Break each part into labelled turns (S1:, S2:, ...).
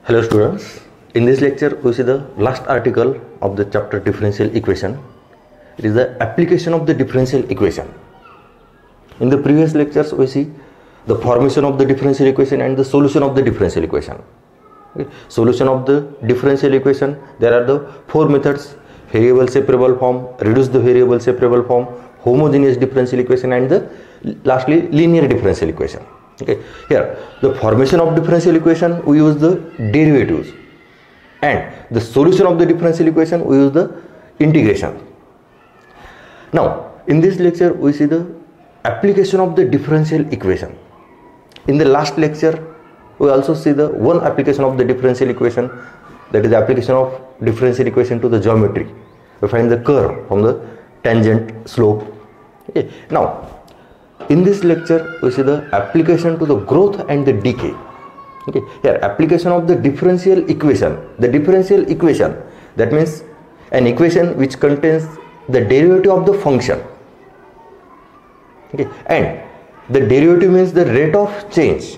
S1: Hello students, in this lecture we see the last article of the chapter differential equation. It is the application of the differential equation. In the previous lectures we see the formation of the differential equation and the solution of the differential equation. Okay. Solution of the differential equation, there are the four methods: variable separable form, reduce the variable separable form, homogeneous differential equation, and the lastly linear differential equation. Okay, here the formation of differential equation we use the derivatives, and the solution of the differential equation we use the integration. Now in this lecture we see the application of the differential equation. In the last lecture we also see the one application of the differential equation, that is the application of differential equation to the geometry. We find the curve from the tangent slope. Okay. Now in this lecture we see the application to the growth and the decay. Okay, here application of the differential equation. The differential equation, that means an equation which contains the derivative of the function. Okay, and the derivative means the rate of change.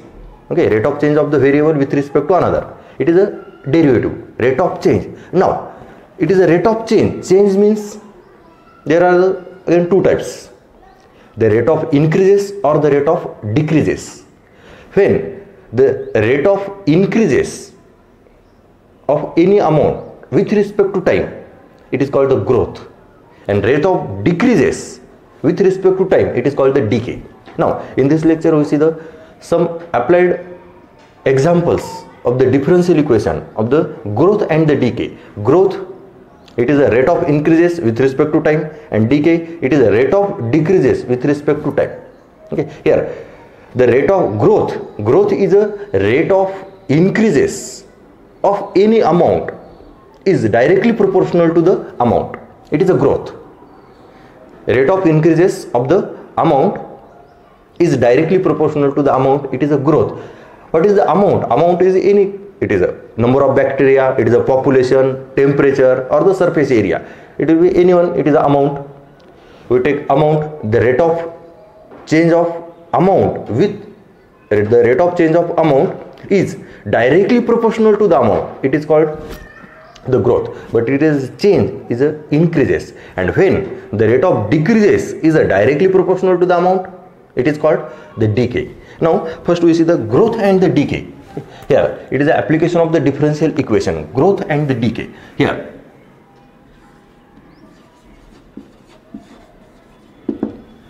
S1: Okay, rate of change of the variable with respect to another. It is a derivative, rate of change. Now it is a rate of change. Change means there are again two types: the rate of increases or the rate of decreases. When the rate of increases of any amount with respect to time, it is called the growth, and rate of decreases with respect to time, it is called the decay. Now in this lecture we see the some applied examples of the differential equation of the growth and the decay. Growth, it is a rate of increases with respect to time, and decay, it is a rate of decreases with respect to time. Okay, here the rate of growth is a rate of increases of any amount is directly proportional to the amount. It is a growth. Rate of increases of the amount is directly proportional to the amount. It is a growth. What is the amount? Amount is any, it is a number of bacteria, it is a population, temperature, or the surface area. It will be anyone, it is the amount. We take amount, the rate of change of amount with the rate of change of amount is directly proportional to the amount. It is called the growth, but it is change is a increases, and when the rate of decreases is a directly proportional to the amount, it is called the decay. Now first we see the growth and the decay. Here it is the application of the differential equation, growth and the decay. Here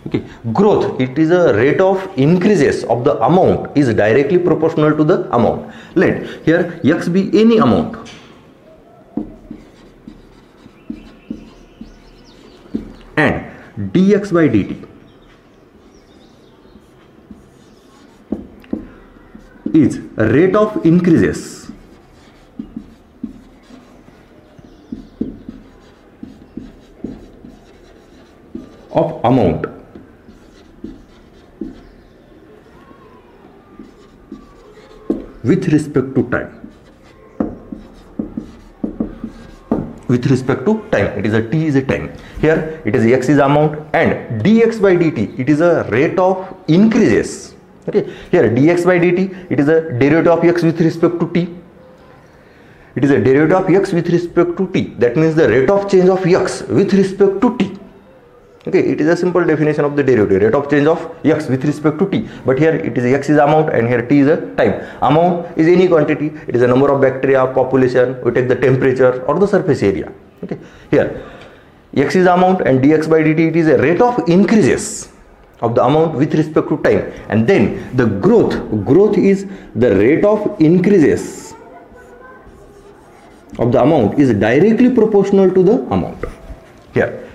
S1: okay, growth, it is a rate of increases of the amount is directly proportional to the amount. Let here x be any amount, and dx by dt is rate of increases of amount with respect to time. With respect to time, it is a t is a time. Here it is x is amount, and dx by dt, it is a rate of increases. Okay, here dx by dt, it is a derivative of x with respect to t. It is a derivative of x with respect to t. That means the rate of change of x with respect to t. Okay, it is a simple definition of the derivative, rate of change of x with respect to t. But here it is x is amount, and here t is a time. Amount is any quantity, it is a number of bacteria, population, we take the temperature or the surface area. Okay, here x is amount and dx by dt, it is a rate of increases of the amount with respect to time, and then the growth is the rate of increases of the amount is directly proportional to the amount. Here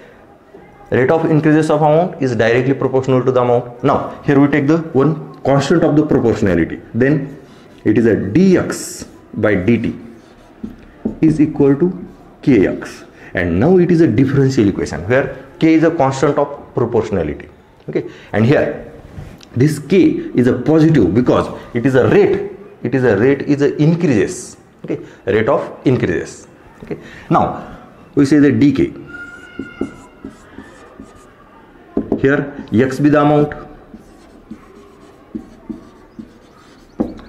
S1: rate of increases of amount is directly proportional to the amount. Now here we take the one constant of the proportionality, then it is a dx by dt is equal to kx, and now it is a differential equation where k is a constant of proportionality. Okay, and here this k is a positive because it is a rate, is a increases. Okay, rate of increases. Okay, now we say the decay. Here x be the amount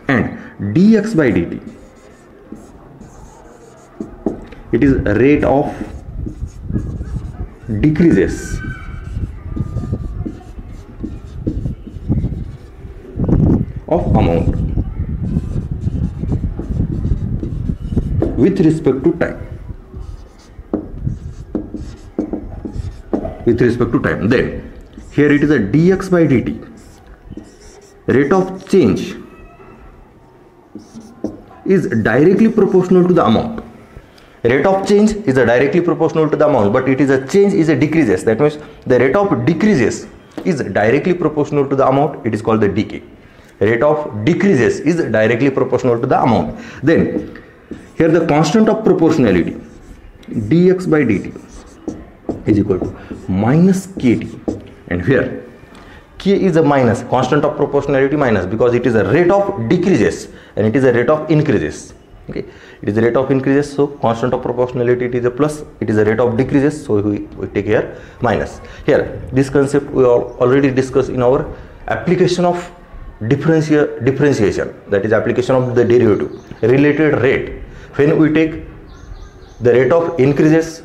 S1: and dx by dt it is rate of decreases of amount with respect to time. With respect to time. Then here it is a dx by dt. Rate of change is directly proportional to the amount. Rate of change is directly proportional to the amount, but it is a change is a decreases. That means the rate of decreases is directly proportional to the amount. It is called the decay. Rate of decreases is directly proportional to the amount. Then here the constant of proportionality dx by dt is equal to minus kt, and here k is a minus, constant of proportionality minus, because it is a rate of decreases and it is a rate of increases. Okay, it is a rate of increases, so constant of proportionality it is a plus, it is a rate of decreases, so we take here minus. Here this concept we already discussed in our application of differentiation, that is application of the derivative related rate. When we take the rate of increases,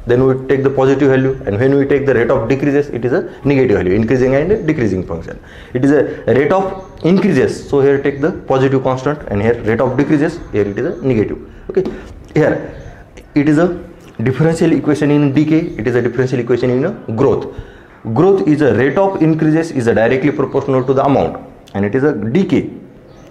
S1: then we take the positive value, and when we take the rate of decreases, it is a negative value, increasing and decreasing function. It is a rate of increases, so here take the positive constant, and here rate of decreases, here it is a negative. Okay, here it is a differential equation in decay, it is a differential equation in a growth. Growth is a rate of increases is a directly proportional to the amount, and it is a decay,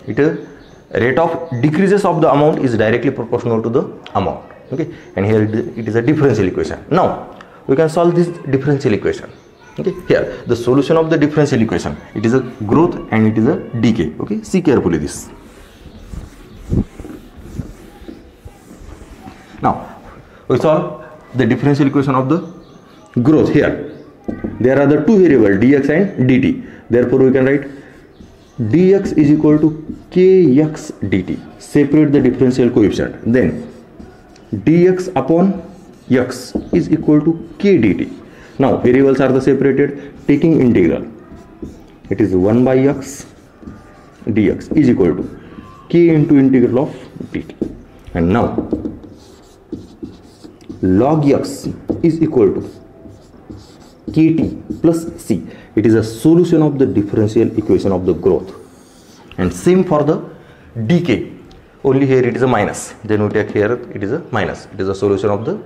S1: it is rate of decreases of the amount is directly proportional to the amount. Okay, and here it is a differential equation. Now we can solve this differential equation. Okay, here the solution of the differential equation, it is a growth and it is a decay. Okay, see carefully this. Now we solve the differential equation of the growth. Here there are the two variables dx and dt, therefore we can write dx is equal to kx dt, separate the differential coefficient, then dx upon x is equal to k dt. Now variables are the separated, taking integral, it is 1 by x dx is equal to k into integral of dt, and now log x is equal to kt plus c. It is a solution of the differential equation of the growth, and same for the decay, only here it is a minus, then we take here it is a minus. It is a solution of the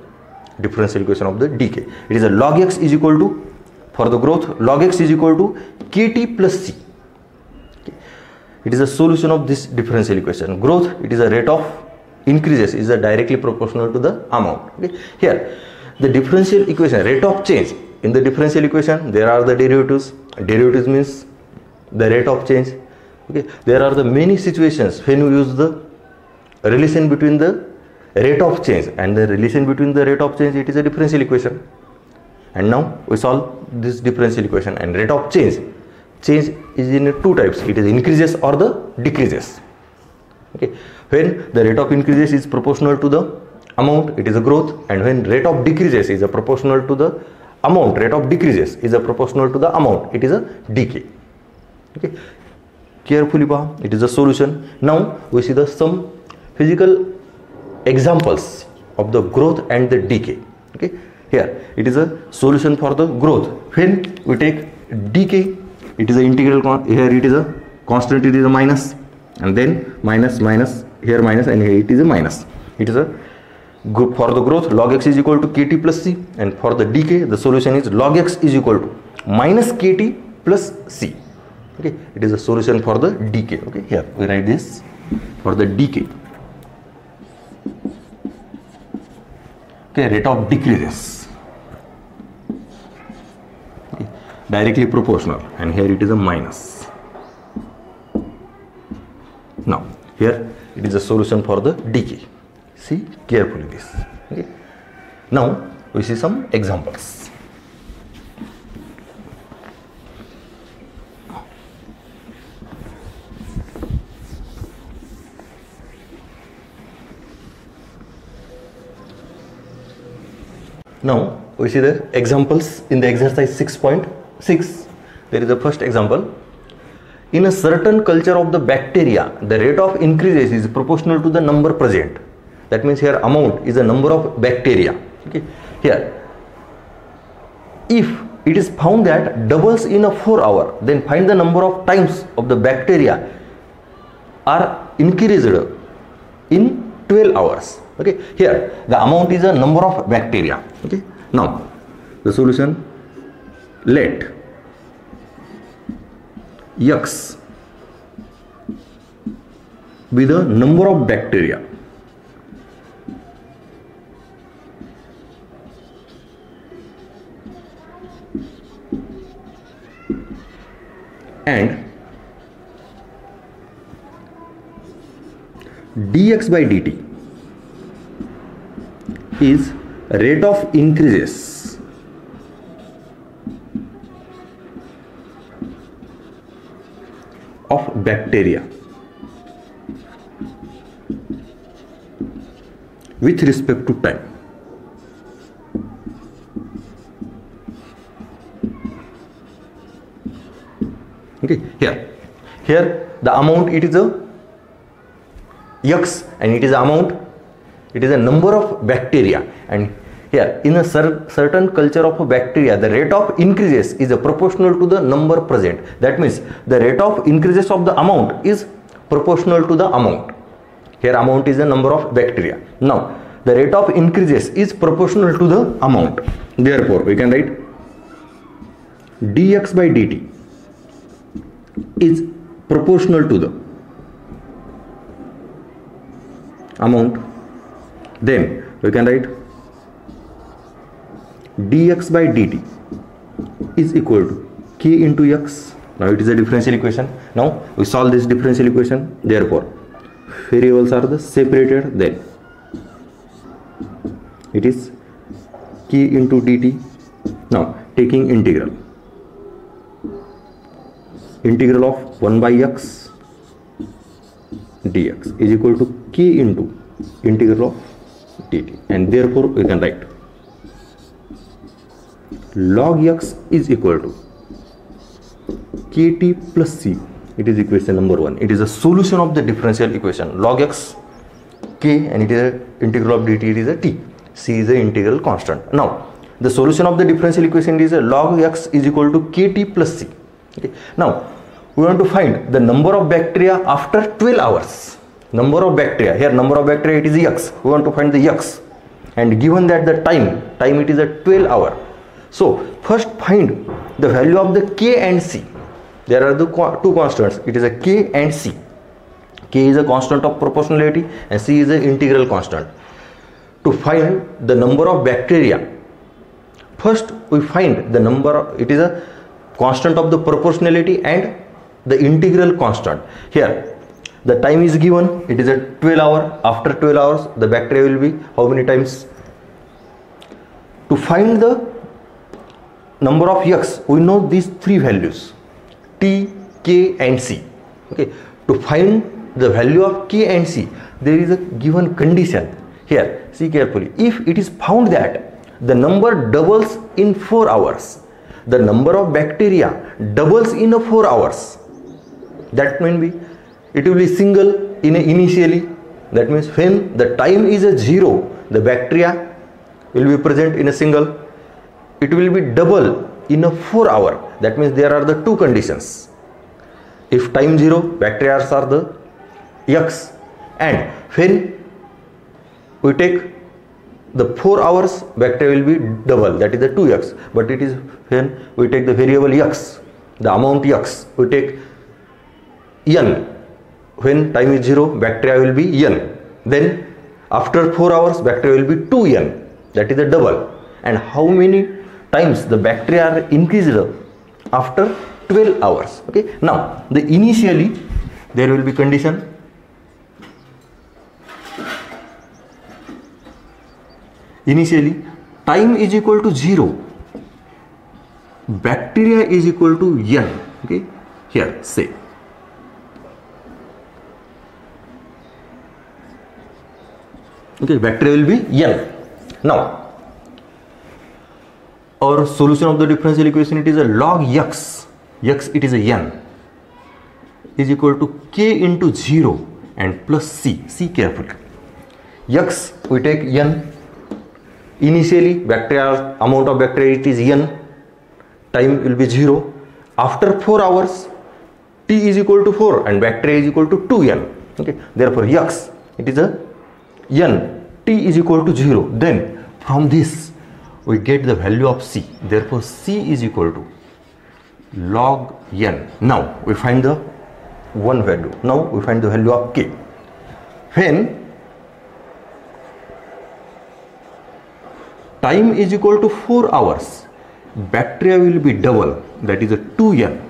S1: differential equation of the decay. It is a log x is equal to, for the growth, log x is equal to kt plus c. Okay. It is a solution of this differential equation. Growth, it is a rate of increases is a directly proportional to the amount. Okay. Here the differential equation, rate of change, in the differential equation there are the derivatives. Derivatives means the rate of change. Okay, there are the many situations when you use the relation between the rate of change, and the relation between the rate of change, it is a differential equation. And now we solve this differential equation, and rate of change is in two types, it is increases or the decreases. Okay, when the rate of increases is proportional to the amount, it is a growth, and when rate of decreases is a proportional to the amount, rate of decreases is a proportional to the amount, it is a decay. Okay, carefully pah, it is a solution. Now we see the some physical examples of the growth and the decay. Okay, here it is a solution for the growth. When we take decay, it is a integral, here it is a constant, it is a minus, and then minus minus, here minus, and here it is a minus. It is a group for the growth, log x is equal to kt plus c, and for the decay the solution is log x is equal to minus kt plus c. Okay, it is a solution for the decay. Okay, here we write this for the decay. Okay, rate of decreases, okay, directly proportional, and here it is a minus. Now here it is a solution for the decay. See carefully this. Okay, now we see some examples. Now we see the examples in the exercise 6.6. There is a first example. In a certain culture of the bacteria, the rate of increases is proportional to the number present. that means here amount is the number of bacteria. Okay, here if it is found that doubles in a 4 hour, then find the number of times of the bacteria are increased in 12 hours. Okay, here the amount is a number of bacteria. Okay, now the solution, let X be the number of bacteria and dx by dt is rate of increases of bacteria with respect to time. Okay, here the amount, it is a X, and it is amount, it is a number of bacteria, and here in a certain culture of a bacteria, the rate of increases is a proportional to the number present. That means the rate of increases of the amount is proportional to the amount. Here amount is the number of bacteria. Now the rate of increases is proportional to the amount. Therefore we can write dx by dt is proportional to the amount. Then we can write dx by dt is equal to k into x. Now it is a differential equation. Now we solve this differential equation. Therefore variables are the separated. Then it is k into dt. Now taking integral of 1 by x dx is equal to k into integral of dt, and therefore we can write log x is equal to kt plus c. It is equation number 1. It is a solution of the differential equation. Log x k, and it is a integral of dt, it is a t. C is the integral constant. Now the solution of the differential equation is a log x is equal to kt plus c. Okay, now we want to find the number of bacteria after 12 hours. Number of bacteria, here number of bacteria, it is x. We want to find the x, and given that the time it is a 12 hour. So first find the value of the k and c. There are the two constants. It is a k and c. K is a constant of proportionality and c is the integral constant. To find the number of bacteria, first we find the number, it is a constant of the proportionality and the integral constant. Here the time is given, it is a 12 hour. After 12 hours the bacteria will be how many times? To find the number of x, we know these three values, t, k and c. Okay, to find the value of k and c, there is a given condition. Here see carefully, if it is found that the number doubles in 4 hours, the number of bacteria doubles in 4 hours, that means it will be single in initially. That means when the time is a 0, the bacteria will be present in a single. It will be double in 4 hour. That means there are the two conditions. If time 0, bacteria are the x, and when we take the 4 hours, bacteria will be double, that is the 2x. But it is when we take the variable x, the amount x, we take n. When time is 0, bacteria will be n. Then after 4 hours, bacteria will be 2n, that is the double. And how many times the bacteria are increased after 12 hours? Okay, now the initially there will be condition. Initially time is equal to 0, bacteria is equal to n. Okay, here say okay, bacteria will be n. Now our solution of the differential equation, it is a log x, it is a n, is equal to k into 0 and plus c. See carefully, X we take n. Initially bacteria, amount of bacteria it is n, time will be 0. After 4 hours T is equal to 4 and bacteria is equal to 2n. Okay, therefore X it is a n, T is equal to 0. Then from this we get the value of C. Therefore C is equal to log n. Now we find the one value. Now we find the value of K. When time is equal to 4 hours, bacteria will be double, that is a 2n.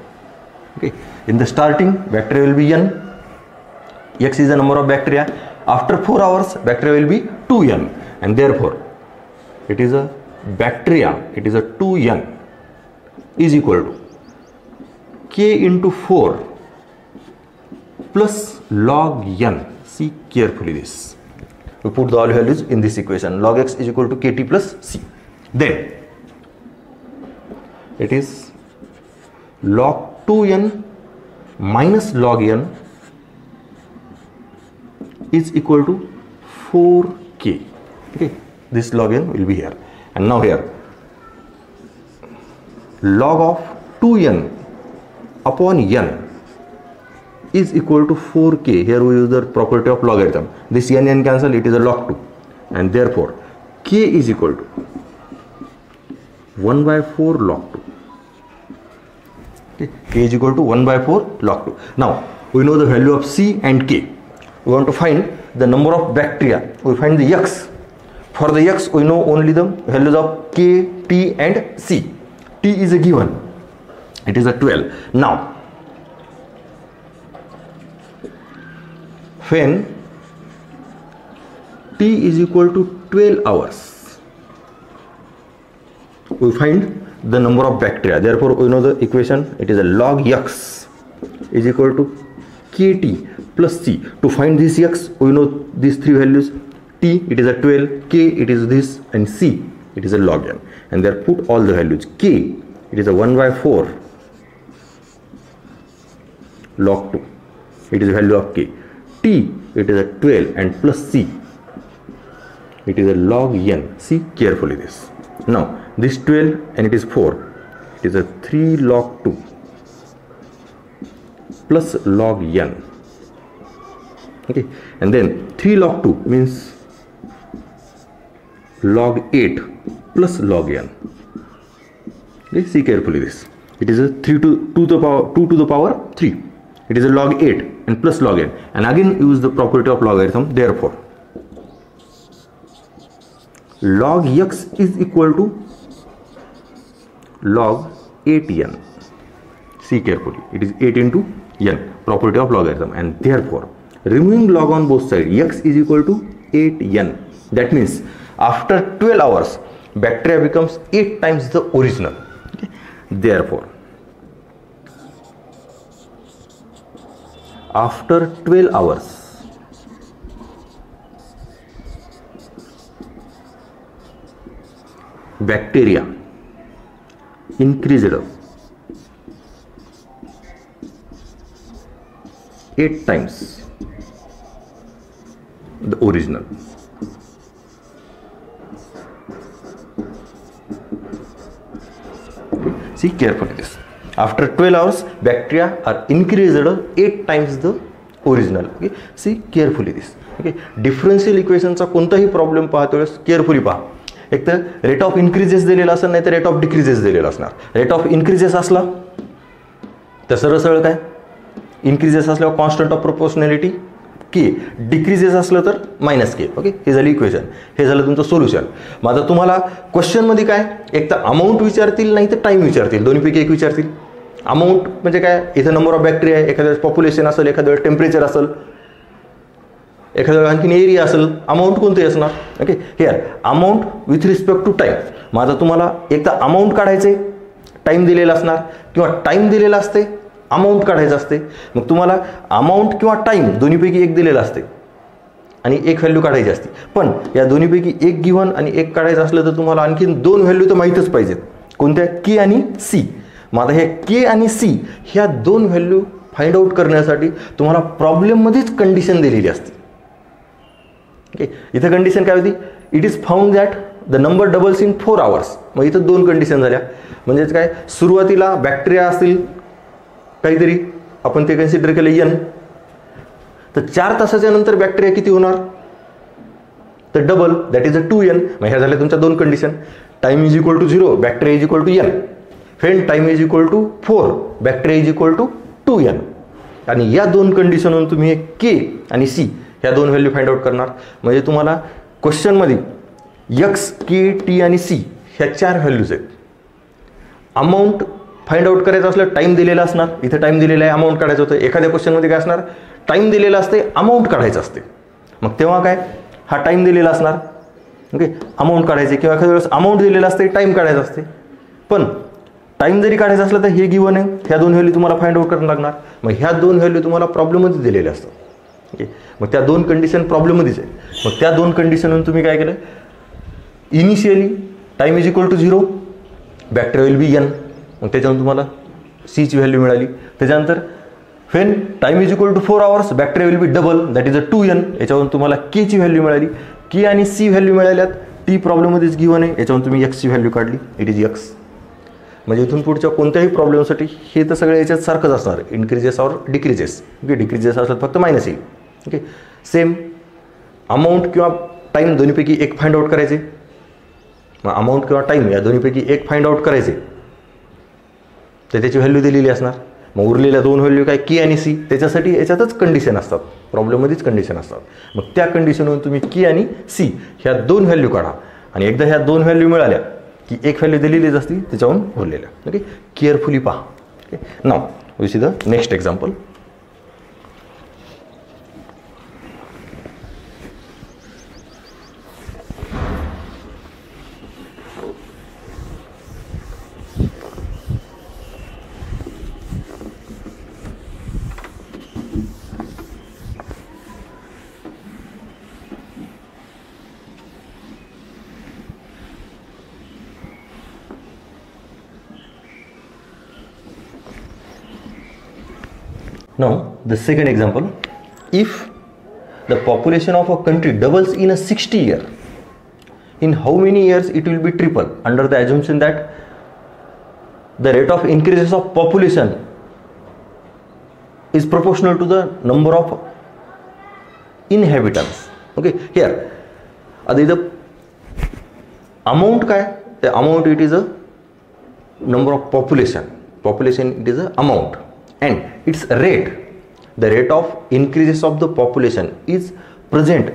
S1: Okay, in the starting bacteria will be n, X is the number of bacteria. After 4 hours bacteria will be 2n, and therefore it is a bacteria, it is a 2n is equal to K into 4 plus log n. See carefully this. We put the all values in this equation. Log X is equal to Kt plus C. Then it is log 2n minus log n is equal to 4K. Okay, this log n will be here. And now here log of 2n upon n is equal to 4K. Here we use the property of logarithm. This n cancel, it is a log 2, and therefore K is equal to 1 by 4 log 2. Okay. K is equal to 1 by 4 log 2. Now we know the value of C and K. We want to find the number of bacteria. We find the X. For the X we know only the values of K, T and C. T is a given, it is a 12. Now when T is equal to 12 hours, we find the number of bacteria. Therefore we know the equation, it is a log X is equal to Kt plus C. To find this X we know these three values. T it is a 12, K it is this, and C it is a log n, and there put all the values. K it is a 1 by 4 log 2, it is the value of K. T it is a 12 and plus C it is a log n. See carefully this. Now this 12 and it is 4, it is a 3 log 2 plus log n. Okay, and then 3 log 2 means log 8 plus log n. Okay, see carefully this. It is a 2 to the power 3. It is a log 8 and plus log n, and again use the property of logarithm. Therefore log X is equal to log 8n. See carefully, it is 8 into n, property of logarithm, and therefore removing log on both sides, X is equal to 8n. That means after 12 hours bacteria becomes 8 times the original. Okay. Therefore after 12 hours bacteria increased 8 times the original. See carefully this. After 12 hours bacteria are increased 8 times the original. Okay, see carefully this. Okay, differential equation चा कोणताही problem पाहतो वेळेस carefully पहा. एक तर rate of increases दिलेला असेल, नाही तर रेट ऑफ डिक्रीजेस दिलेला असणार. रेट ऑफ इन्क्रीजेस असला तर सरळ सरळ काय इन्क्रीजेस असल्यावर कॉन्स्टंट ऑफ प्रोपोर्शनॅलिटी के, डिक्रीजेस असलं तर मायनस के. ओके, हे झालं इक्वेशन, हे झालं तुमचं सोल्युशन. मग आता तुम्हाला क्वेश्चन मध्ये काय एक तर अमाऊंट विचारतील, नाही तर टाइम विचारतील, दोन्हीपैकी एक विचारतील. अमाऊंट म्हणजे काय, इथं नंबर ऑफ बॅक्टेरिया आहे, एखाद्या वेळेस पॉप्युलेशन असेल, एखाद्या वेळेस टेम्परेचर असेल, एखाद्या वेळेस आणखीन एरिया असेल, अमाऊंट कोणते असणार. Okay, here amount with respect to time. मग आता तुम्हाला एक तर अमाऊंट काढायचे, टाइम दिलेला असणार, किंवा टाइम दिलेला असते, अमाऊंट काढायचं असते. मग तुम्हाला अमाऊंट किंवा टाइम दोन्हीपैकी एक दिलेला असते आणि एक व्हॅल्यू काढायची असते. पण या दोन्हीपैकी एक गिव्हन आणि एक काढायचं असलं तर तुम्हाला आणखीन दोन व्हॅल्यू तर माहीतच पाहिजेत. कोणत्या, के आणि सी. मग आता हे के आणि सी ह्या दोन व्हॅल्यू फाइंड आउट करण्यासाठी तुम्हाला प्रॉब्लेममध्येच कंडिशन दिलेली असते. ओके, इथं कंडिशन काय होती, it is found that the number doubles in 4 hours. मग इथं 2 कंडिशन झाल्या. म्हणजेच काय, सुरुवातीला बॅक्टेरिया असतील काहीतरी, आपण ते कन्सिडर केलं n, तर 4 तासाच्या नंतर बॅक्टेरिया किती होणार, तर double, that is a 2n. मग ह्या झाल्या तुमच्या 2 condition. Time is equal to 0, bacteria is equal to n. When time is equal to 4, bacteria is equal to 2n. आणि या 2 कंडिशनवरून तुम्ही k आणि c ह्या 2 व्हॅल्यू फाइंड आउट करणार. म्हणजे तुम्हाला क्वेश्चनमध्ये x, k, t आणि c ह्या 4 व्हॅल्यूज आहेत. अमाऊंट फाइंड आउट करायचं असलं टाइम दिलेला असणार, इथं टाइम दिलेला आहे, अमाऊंट काढायचं होतं. एखाद्या क्वेश्चनमध्ये काय असणार, टाइम दिलेला असते, अमाऊंट काढायचं असते. मग तेव्हा काय, हा टाइम दिलेला असणार, ओके, अमाऊंट काढायचे, किंवा एखाद्या वेळेस अमाऊंट दिलेला असते, टाइम काढायचा असते. पण टाइम जरी काढायचं असलं तर हे गिवन आहे, ह्या 2 व्हॅल्यू तुम्हाला फाइंड आउट करायला लागणार. मग ह्या 2 व्हॅल्यू तुम्हाला प्रॉब्लेममध्ये दिलेल्या असतात. ओके, मग त्या 2 कंडिशन प्रॉब्लेममध्येच आहे. मग त्या 2 कंडिशनवरून तुम्ही काय केलं, initially time is equal to 0, bacteria will be n. मग त्याच्यावरून तुम्हाला c ची व्हॅल्यू मिळाली. त्याच्यानंतर when time is equal to 4 hours, bacteria will be double, that is a 2n. याच्यावरून तुम्हाला k ची व्हॅल्यू मिळाली. k आणि c व्हॅल्यू मिळाल्यात, t प्रॉब्लेममध्येच गिवन आहे, याच्यावरून तुम्ही x ची व्हॅल्यू काढली, इट इज x. म्हणजे इथून पुढच्या कोणत्याही प्रॉब्लेमसाठी हे तर सगळं याच्यात सारखंच असणार, increases or decreases. Okay, decreases असलं फक्त मायनस येईल. ओके, सेम अमाऊंट किंवा टाईम दोन्हीपैकी एक फाइंड आउट करायचे. मग अमाऊंट किंवा टाईम या दोन्हीपैकी एक फाइंड आउट करायचे, तर त्याची व्हॅल्यू दिलेली असणार. मग उरलेल्या 2 व्हॅल्यू काय, के आणि सी, त्याच्यासाठी याच्यातच कंडिशन असतात, प्रॉब्लेममध्येच कंडिशन असतात. मग त्या कंडिशनवरून तुम्ही के आणि सी ह्या 2 व्हॅल्यू काढा. आणि एकदा ह्या 2 व्हॅल्यू मिळाल्या की एक व्हॅल्यू दिलेलीच असती, त्याच्यावरून उरलेल्या. ओके, केअरफुली पहा. Okay, now we see the next example. Now the second example, if the population of a country doubles in a 60 year, in how many years it will be triple, under the assumption that the rate of increases of population is proportional to the number of inhabitants. Okay, here the amount काय, the amount it is a number of population it is a amount, and its rate, the rate of increases of the population is present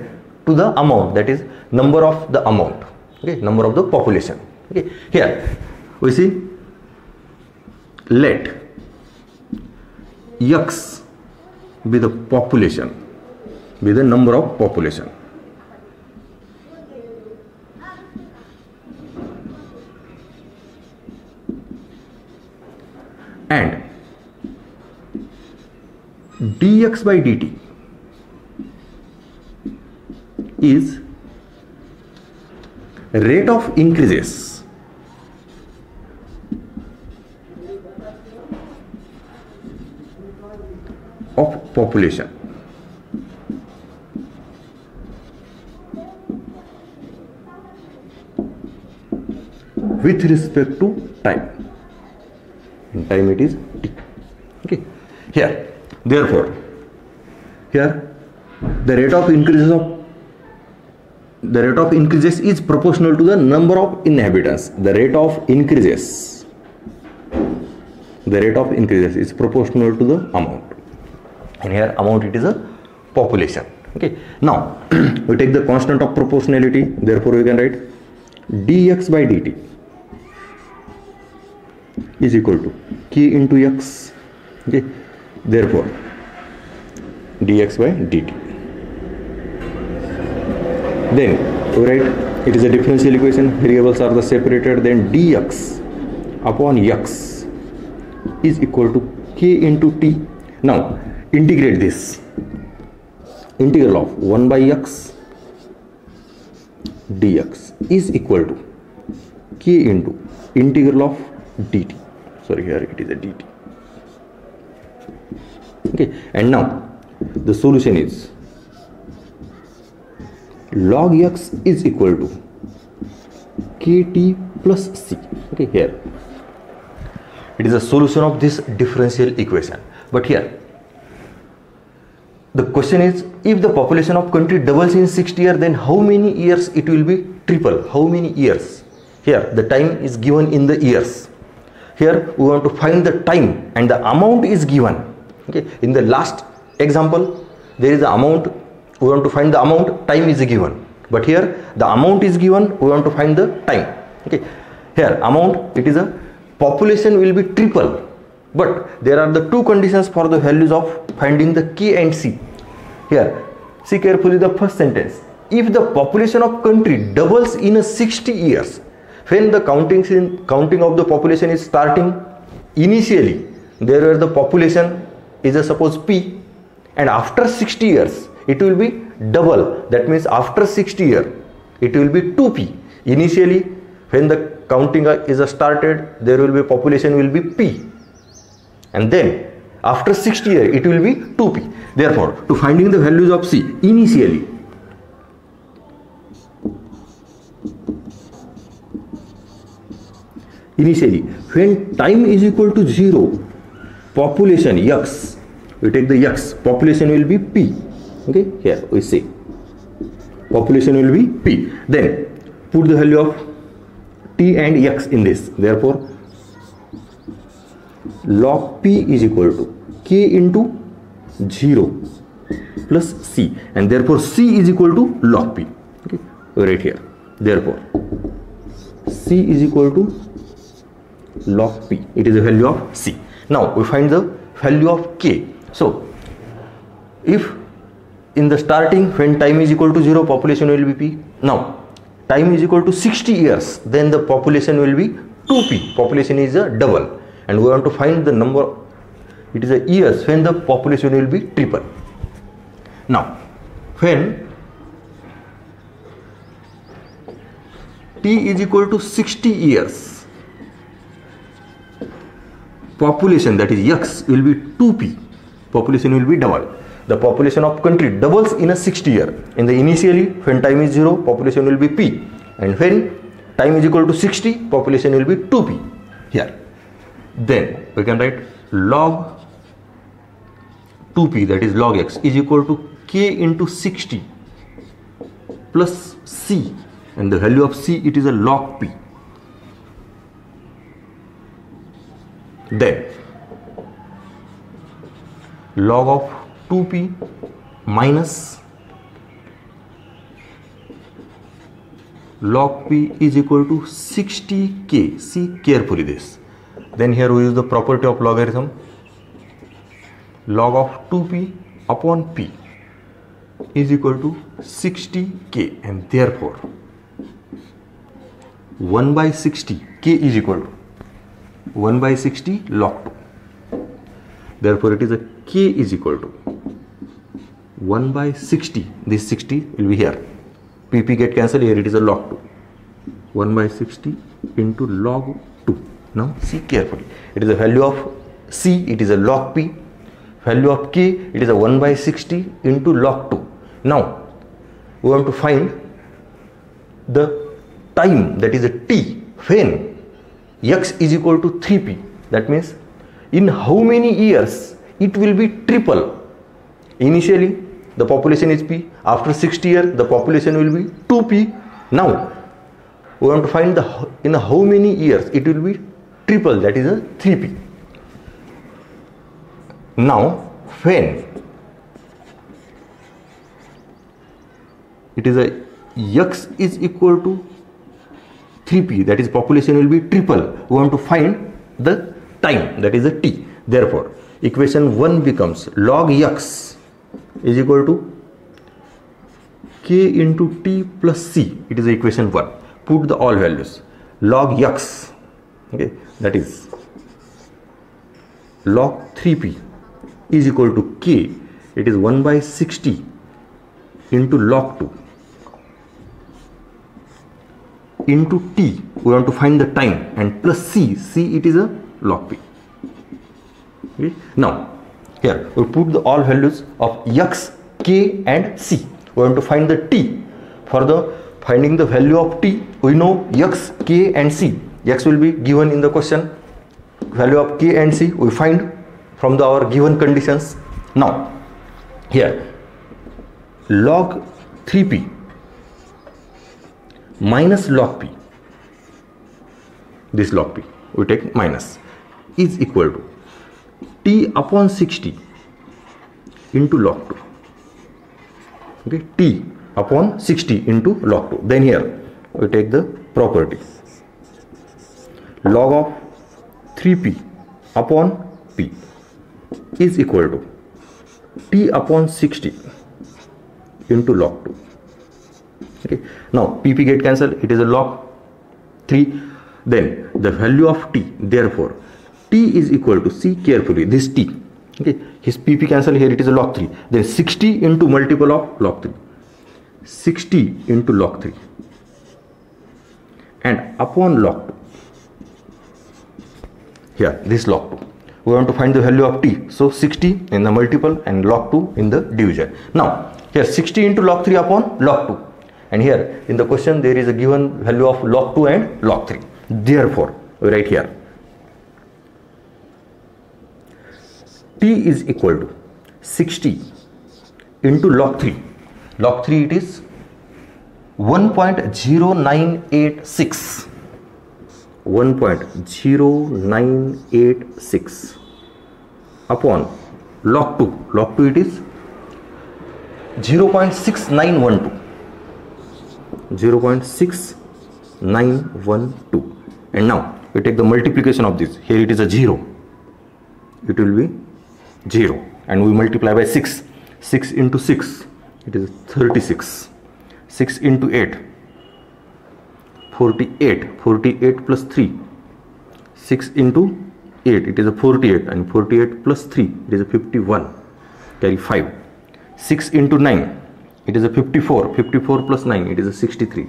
S1: to the amount, that is number of the amount. Okay, number of the population. Okay, here we see, let x be the population, be the number of population, and dx by dt is rate of increases of population with respect to time. In time it is t. Okay, here therefore here the rate of increases is proportional to the number of inhabitants. The rate of increases is proportional to the amount, and here amount it is a population. Okay, now we take the constant of proportionality, therefore we can write dx by dt is equal to k into x. Okay, therefore dx by dt, then we write it is a differential equation, variables are the separated, then dx upon x is equal to k into t. Now integrate this, integral of 1 by x dx is equal to k into integral of dt, sorry here it is a dt. Okay, and now the solution is log x is equal to kt plus c. Okay, here it is a solution of this differential equation. But here the question is, if the population of country doubles in 60 years, then how many years it will be triple? How many years? Here the time is given in the years. Here we want to find the time and the amount is given. Okay, in the last example there is the amount, we want to find the amount, time is given. But here the amount is given, we want to find the time. Okay, here amount, it is a population will be triple. But there are the two conditions for the values of finding the k and c. Here see carefully the first sentence. If the population of country doubles in a 60 years, when the counting of the population is starting, initially there where the population is a suppose p, and after 60 years it will be double. That means after 60 years it will be 2p. Initially when the counting is started, there will be population will be p, and then after 60 years it will be 2p. Therefore, to finding the values of c, initially when time is equal to 0, population x, we take the x, population will be p. Okay, here we say population will be p. Then put the value of t and x in this. Therefore log p is equal to k into 0 plus c, and therefore c is equal to log p. Okay, right here. Therefore c is equal to log p. It is a value of c. Now we find the value of k. So if in the starting when time is equal to 0, population will be p. Now time is equal to 60 years, then the population will be 2p. Population is a double, and we want to find the number, it is a years when the population will be triple. Now when t is equal to 60 years, population, that is x, will be 2p. Population will be double. The population of country doubles in a 60 year. In the initially when time is 0, population will be p, and when time is equal to 60, population will be 2p here. Then we can write log 2p, that is log x, is equal to k into 60 plus c, and the value of c, it is a log p. Then log of 2p minus log p is equal to 60k. See carefully this. Then here we use the property of logarithm. Log of 2p upon p is equal to 60k, and therefore 1 by 60, k is equal to 1 by 60 log 2. Therefore it is a k is equal to 1 by 60. This 60 will be here. pp get cancelled, here it is a log 2. 1 by 60 into log 2. Now see carefully. It is a value of c, it is a log p. Value of k, it is a 1 by 60 into log 2. Now we want to find the time, that is a t, when x is equal to 3p. That means in how many years it will be triple. Initially the population is p, after 60 years the population will be 2p. Now we want to find the in how many years it will be triple, that is a 3p. Now when it is a x is equal to 3p, that is population will be triple, we want to find the time, that is a t. Therefore equation 1 becomes log x is equal to k into t plus c. It is equation 1. Put the all values. Log x, okay, that is log 3p is equal to k, it is 1 by 60 into log 2 into t, we want to find the time, and plus c, it is a log p. Okay. Now here we put the all values of x, k and c. We want to find the t. for the finding the value of t, we know x, k and c. X will be given in the question, value of k and c we find from our given conditions. Now here log 3p minus log p, this log p we take minus, is equal to t upon 60 into log 2. Okay, t upon 60 into log 2. Then here we take the property log of 3p upon p is equal to t upon 60 into log 2. Okay, now pp get cancelled, it is a log 3. Then the value of t, therefore t is equal to, see carefully this t, okay, his pp cancel, here it is a log 3, then 60 into multiple of log 3, 60 into log 3 and upon log 2. Here this log 2, we want to find the value of t, so 60 in the multiple and log 2 in the division. Now here 60 into log 3 upon log 2, and here in the question there is a given value of log 2 and log 3. Therefore we write here t is equal to 60 into log 3. Log 3 it is 1.0986. 1.0986 upon log 2. Log 2 it is 0.6912. 0.6912. And now we take the multiplication of this. Here it is a 0. It will be 0. And we multiply by 6. 6 into 6. It is 36. 6 into 8. 48. 48 plus 3. 6 into 8. It is a 48. And 48 plus 3. It is a 51. Carry 5. 6 into 9. It is a 54. 54 plus 9. It is a 63.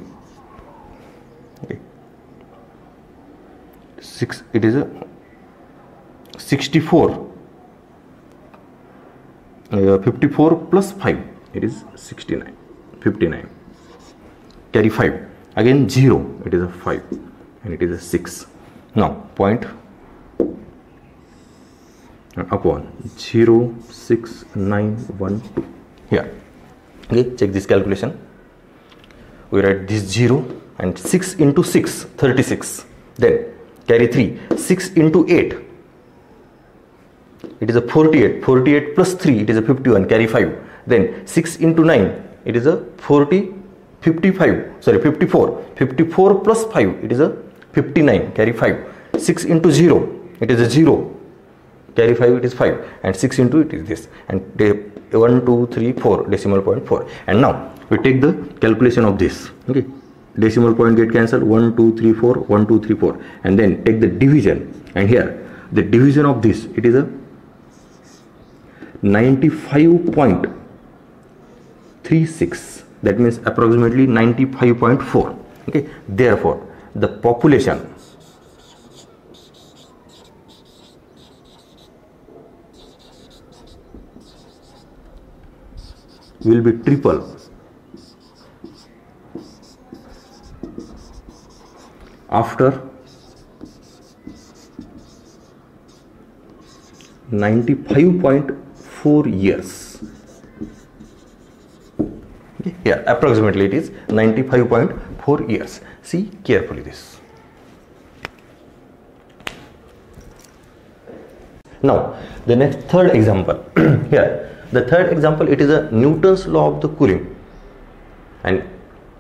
S1: Okay. 6. It is a 64. 54 plus 5. It is 69. 59. Carry 5. Again 0. It is a 5. And it is a 6. Now point upon 06912. Here. Okay, check this calculation. We write this 0 and 6 into 6, 36. Then carry 3. 6 into 8. It is a 48. 48 plus 3. It is a 51. Carry 5. Then 6 into 9. It is a 55. Sorry, 54. 54 plus 5. It is a 59. Carry 5. 6 into 0. It is a 0. Carry 5. It is 5. And 6 into it is this. And 1, 2, 3, 4. Decimal point 4. And now we take the calculation of this. Okay. Decimal point get cancelled. 1, 2, 3, 4. 1, 2, 3, 4. And then take the division. And here the division of this. It is a 95.36. That means approximately 95.4. Okay. Therefore the population will be triple after 95.4 years. Okay. Here approximately it is 95.4 years. See carefully this. Now the next third example. Here the third example, it is a Newton's law of the cooling, and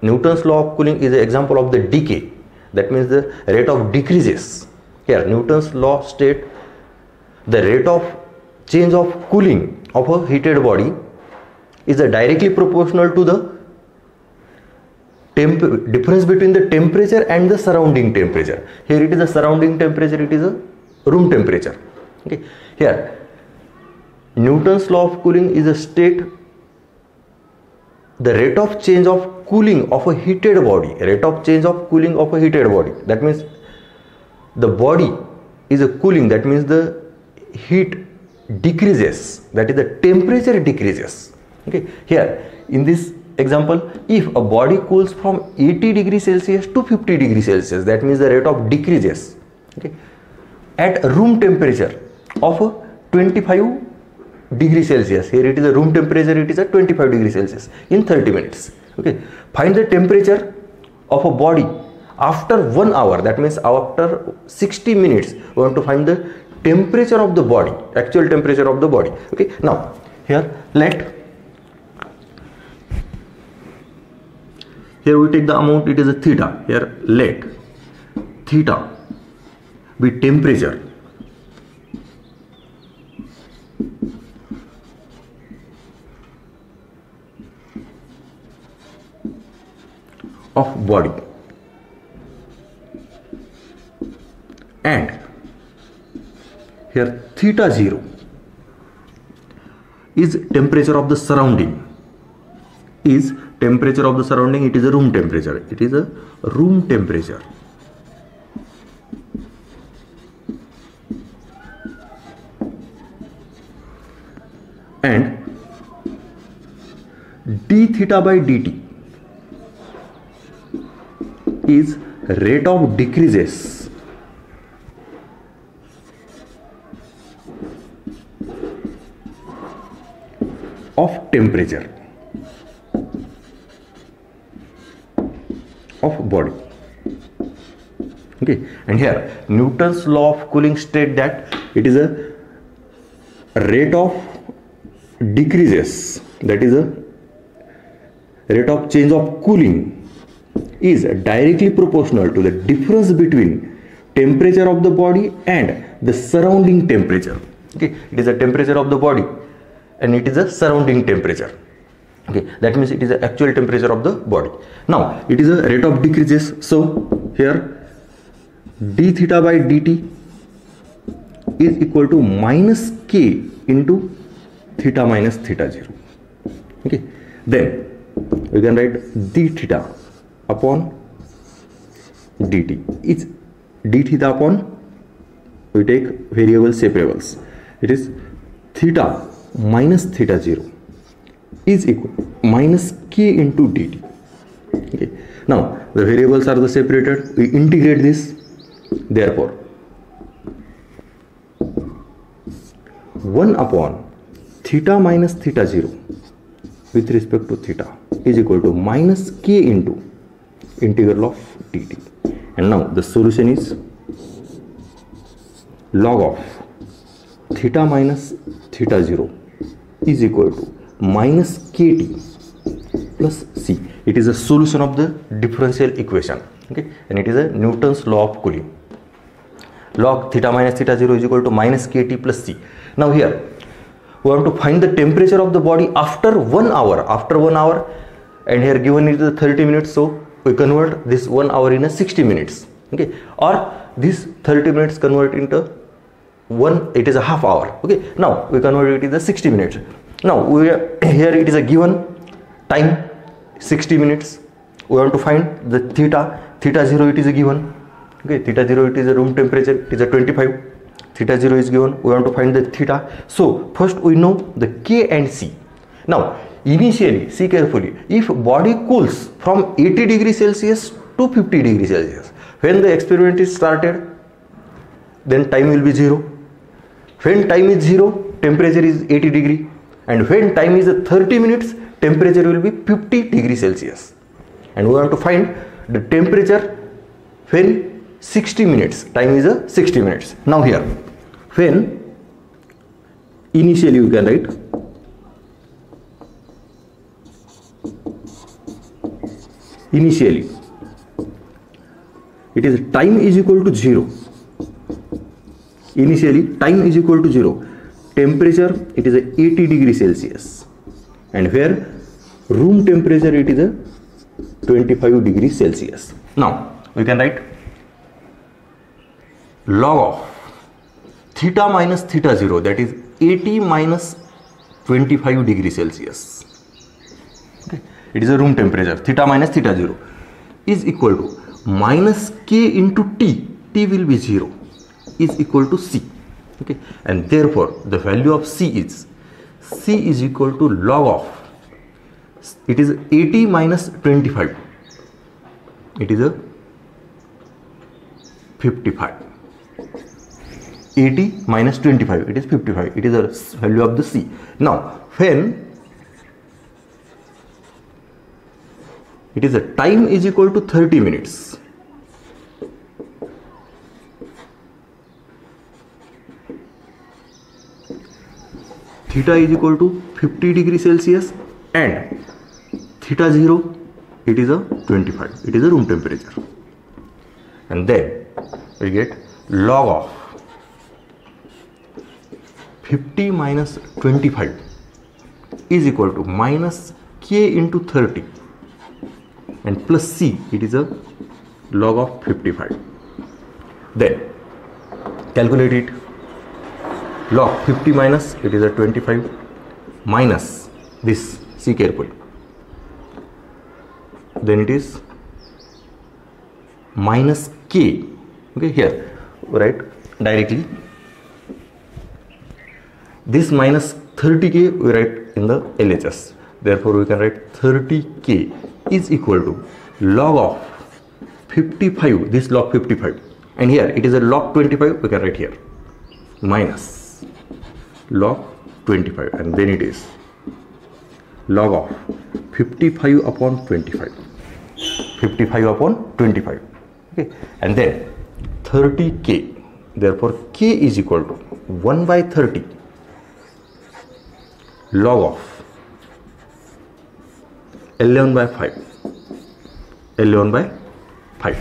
S1: Newton's law of cooling is an example of the decay. That means the rate of decreases. Here Newton's law state the rate of change of cooling of a heated body is directly proportional to the difference between the temperature and the surrounding temperature. Here it is a surrounding temperature, it is a room temperature. Okay. Here Newton's law of cooling is a state the rate of change of cooling of a heated body. Rate of change of cooling of a heated body. That means the body is a cooling. That means the heat decreases. That is the temperature decreases. Okay. Here in this Example, if a body cools from 80 degrees Celsius to 50 degrees Celsius, that means the rate of decreases, okay, at room temperature of 25 degrees Celsius. Here it is a room temperature, it is a 25 degrees Celsius in 30 minutes. Okay, find the temperature of a body after 1 hour, that means after 60 minutes. We want to find the temperature of the body, actual temperature of the body. Okay, now here here we take the amount, it is a theta. Here let theta be temperature of body, and here theta 0 is temperature of the surrounding, it is a room temperature, it is a room temperature, and d theta by dt is rate of decreases of temperature of body. Okay, and here Newton's law of cooling state that it is a rate of decreases, that is a rate of change of cooling is directly proportional to the difference between temperature of the body and the surrounding temperature. Okay, it is a temperature of the body and it is a surrounding temperature. Okay, that means it is the actual temperature of the body. Now it is a rate of decreases, so here d theta by dt is equal to minus k into theta minus theta 0. Okay, then we can write d theta upon dt is d theta upon, we take variable separables, it is theta minus theta 0 is equal minus k into dt. Okay, now the variables are the separated, we integrate this, therefore 1 upon theta minus theta 0 with respect to theta is equal to minus k into integral of dt. And now the solution is log of theta minus theta 0 is equal to minus kt plus c. It is a solution of the differential equation. Okay, and it is a Newton's law of cooling. Log theta minus theta 0 is equal to minus kt plus c. Now here we want to find the temperature of the body after 1 hour, and here given it is 30 minutes, so we convert this 1 hour in a 60 minutes. Okay, or this 30 minutes convert into it is a half hour. Okay, now we convert it into 60 minutes. Now here it is a given time 60 minutes. We want to find the theta 0, it is a given. Okay, theta 0 it is a room temperature, it is a 25. Theta 0 is given, we want to find the theta. So first we know the k and c. Now initially, see carefully, if body cools from 80 degrees Celsius to 50 degrees Celsius, when the experiment is started, then time will be 0. When time is 0, temperature is 80 degree, and when time is 30 minutes, temperature will be 50 degrees Celsius. And we want to find the temperature when 60 minutes, time is 60 minutes. Now here, when initially you can write initially it is time is equal to 0. Initially time is equal to 0. Temperature it is 80 degrees Celsius, and where room temperature it is 25 degrees Celsius. Now we can write log of theta minus theta 0, that is 80 minus 25 degrees Celsius. Okay, it is a room temperature, theta minus theta 0 is equal to minus k into t will be 0, is equal to c. Okay, and therefore the value of c is equal to log of it is 80 minus 25. It is a 55. 80 minus 25, it is 55. It is the value of the C. Now when it is a time is equal to 30 minutes, theta is equal to 50 degrees Celsius and theta 0, it is a 25. It is a room temperature. And then we get log of 50 minus 25 is equal to minus k into 30 and plus C, it is a log of 55. Then calculate it. Log 50 minus, it is a 25 minus this, see carefully. Then it is minus k. Okay, here write directly. This minus 30k we write in the LHS. Therefore we can write 30k is equal to log of 55, this log 55, and here it is a log 25, we can write here minus log 25, and then it is log of 55 upon 25, 55 upon 25. Okay, and then 30k, therefore k is equal to 1 by 30 log of 11 by 5, 11 by 5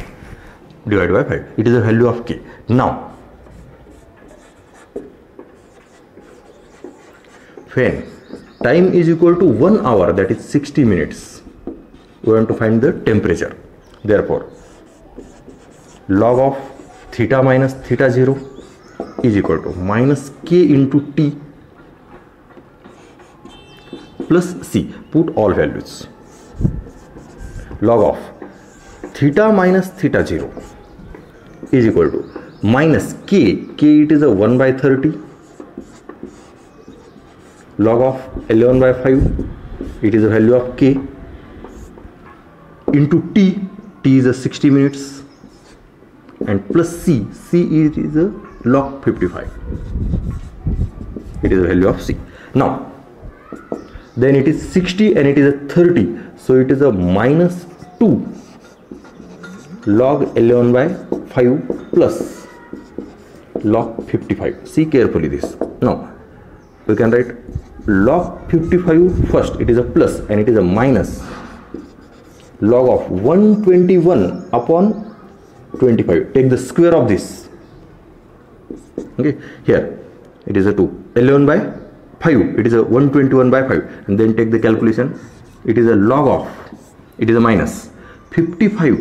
S1: divided by 5. It is the value of k. Now when time is equal to 1 hour, that is 60 minutes, we want to find the temperature. Therefore log of theta minus theta 0 is equal to minus k into t plus C. Put all values. Log of theta minus theta 0 is equal to minus k, it is a 1 by 30 log of 11 by 5, it is a value of k, into t is a 60 minutes, and plus C is a log 55. It is the value of C. Now then it is 60 and it is a 30, so it is a minus 2 log 11 by 5 plus log 55. See carefully this. Now we can write log 55 first, it is a plus and it is a minus log of 121 upon 25. Take the square of this. Okay, here it is a 2, 11 by 5, it is a 121 by 5, and then take the calculation. It is a log of, it is a minus 55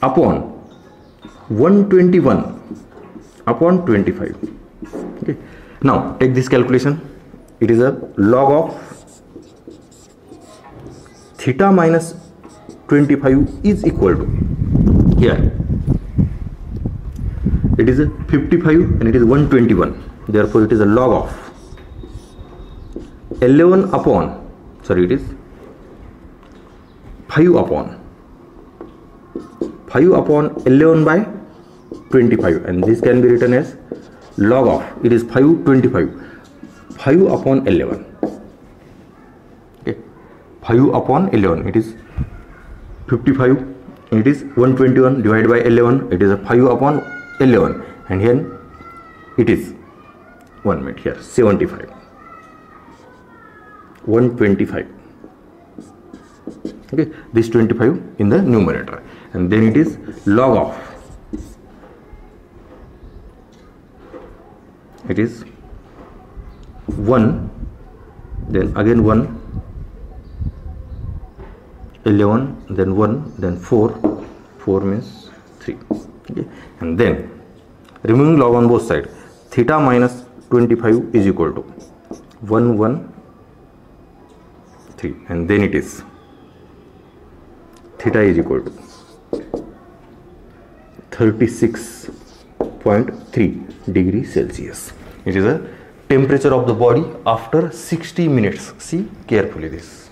S1: upon 121 upon 25. Okay, now take this calculation. It is a log of theta minus 25 is equal to, here it is a 55 and it is 121, therefore it is a log of 11 upon, sorry, it is 5 upon 11 by 25, and this can be written as log of, it is 5 upon 11. Okay, 5 upon 11, it is 55 and it is 121 divided by 11, it is a 5 upon 11, and here it is 1 minute here 75, 125. Okay, this 25 in the numerator, and then it is log of, it is 1, then again 1, 11, then 1, then 4, 4 means 3. Okay, and then removing log on both sides, theta minus 25 is equal to 113, and then it is theta is equal to 36.3 degrees Celsius. It is a temperature of the body after 60 minutes. See carefully this.